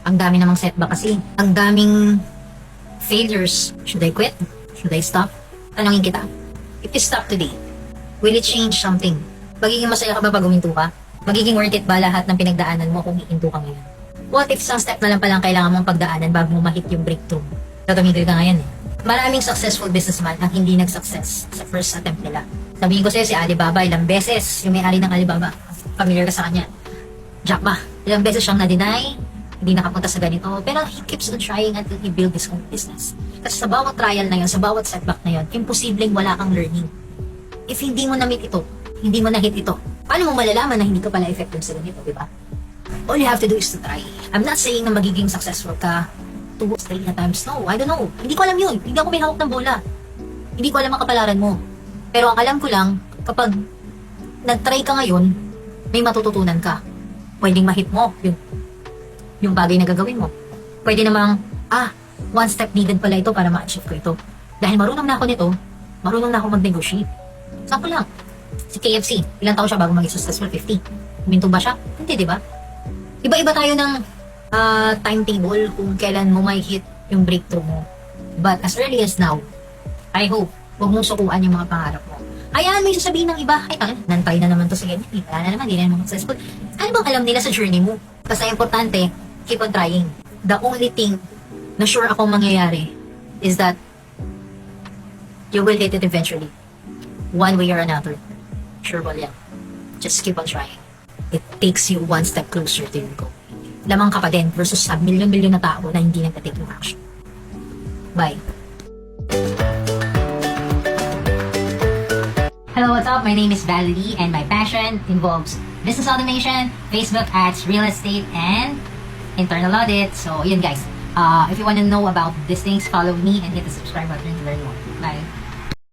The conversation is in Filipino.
Ang dami namang setback kasi. Ang daming failures. Should I quit? Should I stop? Tanungin kita. If you stop today, will it change something? Magiging masaya ka ba pag huminto ka? Magiging worth it ba lahat ng pinagdaanan mo kung hihinto ka ngayon? What if isang step na lang palang kailangan mong pagdaanan bago mo ma-hit yung breakthrough? Tatumigil ka ngayon eh. Maraming successful businessman ang hindi nag-success sa first attempt nila. Sabihin ko sa'yo si Alibaba, ilang beses yung may-ari ng Alibaba. Familiar ka sa kanya. Jack Ma, ilang beses siyang na-deny, hindi nakapunta sa ganito, pero he keeps on trying until he build his own business. Kasi sa bawat trial na yun, sa bawat setback na yun, imposibleng wala kang learning. If hindi mo na-meet ito, hindi mo na-hit ito, paano mo malalaman na hindi ka pala effective sa ganito, di ba? All you have to do is to try. I'm not saying na magiging successful ka 2 or 3 times. No, I don't know. Hindi ko alam yun. Hindi ako may hawak ng bola. Hindi ko alam ang kapalaran mo. Pero ang alam ko lang, kapag nag-try ka ngayon, may matututunan ka. Pwedeng ma-hit mo yung bagay na gagawin mo. Pwede namang, one step needed pala ito para ma-achieve ko ito. Dahil marunong na ako nito, marunong na ako mag-negotiate. Sample lang. Si KFC, ilang taon siya bago maging successful? 50. Huminto ba siya? Hindi, di ba? Iba-iba tayo ng timetable kung kailan mo may hit yung breakthrough mo. But as early as now, I hope, huwag mong sukuan yung mga pangarap mo. Hayaan mo yung sasabihin ng iba, nantay na naman to sa ganyan. Wala na naman, hindi na naman successful. Ano bang alam nila sa journey mo? Basta importante, keep on trying. The only thing na sure akong mangyayari is that you will hit it eventually. One way or another. Sure ba yan? Just keep on trying. It takes you one step closer to your goal. Lamang ka pa din versus sa milyon-milyon na tao na hindi nagtatake yung action. Bye. Hello, what's up? My name is Valerie and my passion involves business automation, Facebook ads, real estate, and internal audit. So, yun guys. If you want to know about these things, follow me and hit the subscribe button to learn more. Bye.